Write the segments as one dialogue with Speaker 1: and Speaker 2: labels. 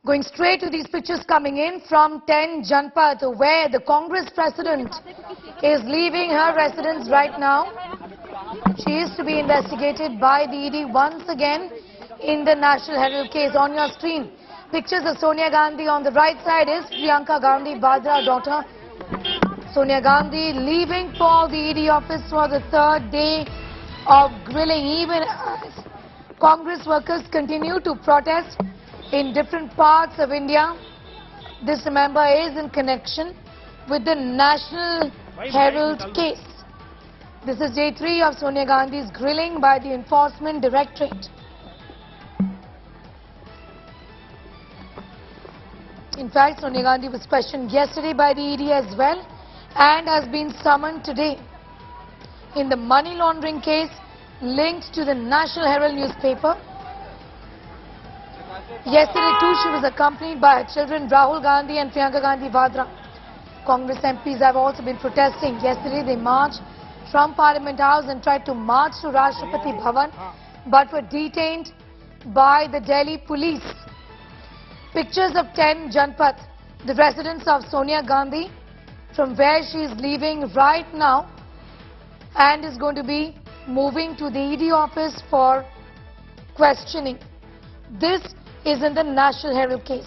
Speaker 1: Going straight to these pictures coming in from 10 Janpath, where the Congress president is leaving her residence right now. She is to be investigated by the ED once again in the National Herald case. On your screen, pictures of Sonia Gandhi. On the right side is Priyanka Gandhi, Vadra daughter. Sonia Gandhi leaving for the ED office for the third day of grilling. Even as Congress workers continue to protest in different parts of India, this, remember, is in connection with the National Herald case. This is day 3 of Sonia Gandhi's grilling by the Enforcement Directorate. In fact, Sonia Gandhi was questioned yesterday by the ED as well and has been summoned today in the money laundering case linked to the National Herald newspaper. Yesterday too, she was accompanied by her children Rahul Gandhi and Priyanka Gandhi Vadra. Congress MPs have also been protesting. Yesterday they marched from Parliament House and tried to march to Rashtrapati Bhavan, but were detained by the Delhi police. Pictures of 10 Janpath, the residence of Sonia Gandhi, from where she is leaving right now and is going to be moving to the ED office for questioning. This is in the National Herald case.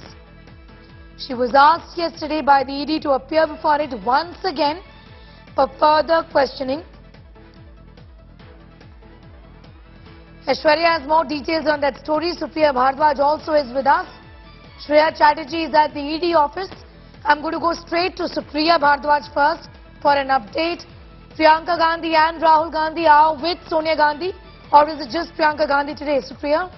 Speaker 1: She was asked yesterday by the ED to appear before it once again for further questioning. Aishwarya has more details on that story. Supriya Bhardwaj also is with us. Shreya Chatterjee is at the ED office. I'm going to go straight to Supriya Bhardwaj first for an update. Priyanka Gandhi and Rahul Gandhi are with Sonia Gandhi, or is it just Priyanka Gandhi today? Supriya?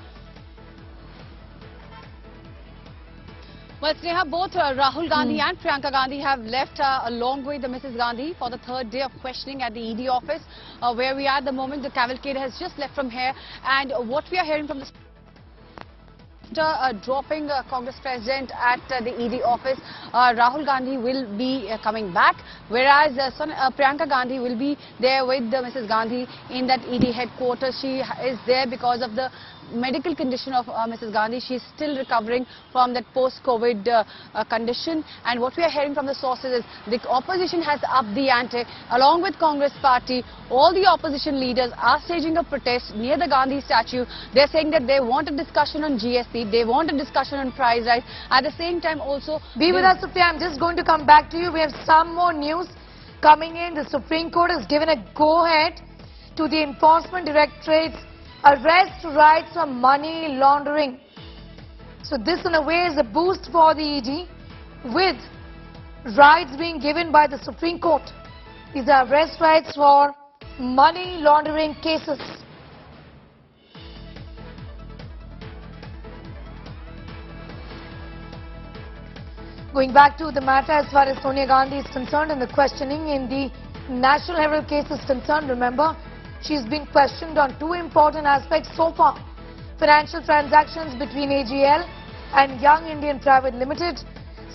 Speaker 2: Well, Sneha, both Rahul Gandhi and Priyanka Gandhi have left along with Mrs. Gandhi for the third day of questioning at the ED office, where we are at the moment. The cavalcade has just left from here, and what we are hearing from the dropping Congress president at the ED office, Rahul Gandhi will be coming back, whereas Priyanka Gandhi will be there with Mrs. Gandhi in that ED headquarters. She is there because of the medical condition of Mrs. Gandhi. She is still recovering from that post-COVID condition, and what we are hearing from the sources is the opposition has upped the ante. Along with Congress party, all the opposition leaders are staging a protest near the Gandhi statue. They are saying that they want a discussion on GST, they want a discussion on price rise. At the same time also...
Speaker 1: Be with us, Supriya. I'm just going to come back to you. We have some more news coming in. The Supreme Court has given a go-ahead to the Enforcement Directorate's arrest rights for money laundering. So this in a way is a boost for the ED, with rights being given by the Supreme Court. These are arrest rights for money laundering cases. Going back to the matter as far as Sonia Gandhi is concerned and the questioning in the National Herald case is concerned, remember, she's been questioned on two important aspects so far: financial transactions between AGL and Young Indian Private Limited.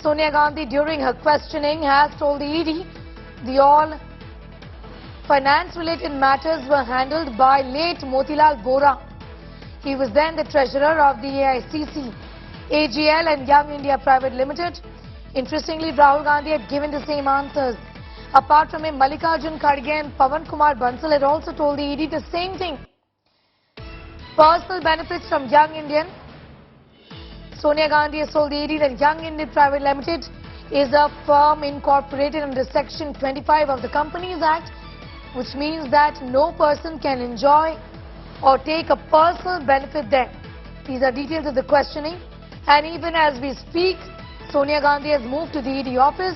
Speaker 1: Sonia Gandhi, during her questioning, has told the ED the all finance-related matters were handled by late Motilal Vora. He was then the treasurer of the AICC. AGL and Young India Private Limited. Interestingly, Rahul Gandhi had given the same answers. Apart from him, Mallikarjun Kharge and Pawan Kumar Bansal had also told the ED the same thing. Personal benefits from Young Indian. Sonia Gandhi has told the ED that Young Indian Private Limited is a firm incorporated under Section 25 of the Companies Act, which means that no person can enjoy or take a personal benefit there. These are details of the questioning. And even as we speak, Sonia Gandhi has moved to the ED office,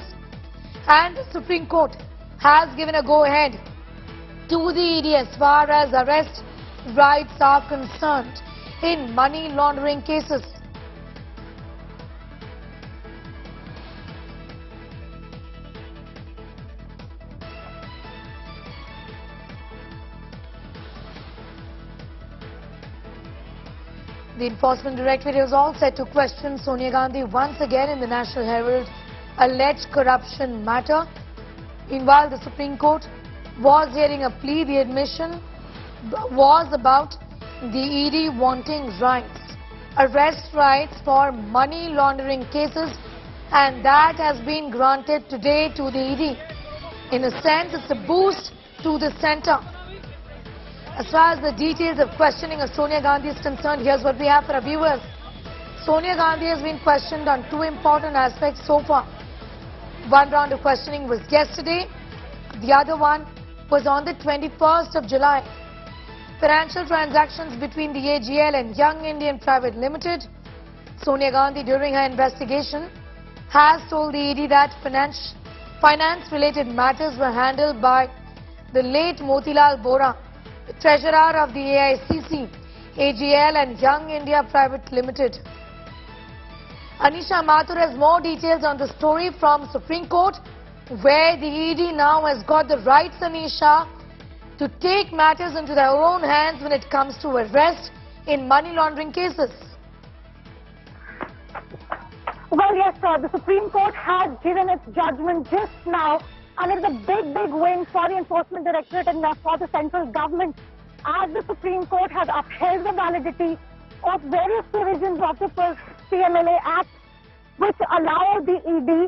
Speaker 1: and the Supreme Court has given a go-ahead to the ED as far as arrest rights are concerned in money laundering cases. The Enforcement Directorate is all set to question Sonia Gandhi once again in the National Herald alleged corruption matter. Meanwhile, the Supreme Court was hearing a plea. The admission was about the ED wanting rights arrest rights for money laundering cases, and that has been granted today to the ED. In a sense, it's a boost to the centre. As far as the details of questioning of Sonia Gandhi is concerned, here's what we have for our viewers. Sonia Gandhi has been questioned on two important aspects so far. One round of questioning was yesterday. The other one was on the 21st of July. Financial transactions between the AGL and Young Indian Private Limited. Sonia Gandhi, during her investigation, has told the ED that finance-related matters were handled by the late Motilal Bora, the treasurer of the AICC, AGL and Young India Private Limited. Anisha Mathur has more details on the story from Supreme Court, where the ED now has got the rights, Anisha, to take matters into their own hands when it comes to arrest in money laundering cases.
Speaker 3: Well, yes, sir. The Supreme Court has given its judgment just now, and it's a big, big win for the Enforcement Directorate and for the central government, as the Supreme Court has upheld the validity of various provisions of the CMLA Act, which allow the ED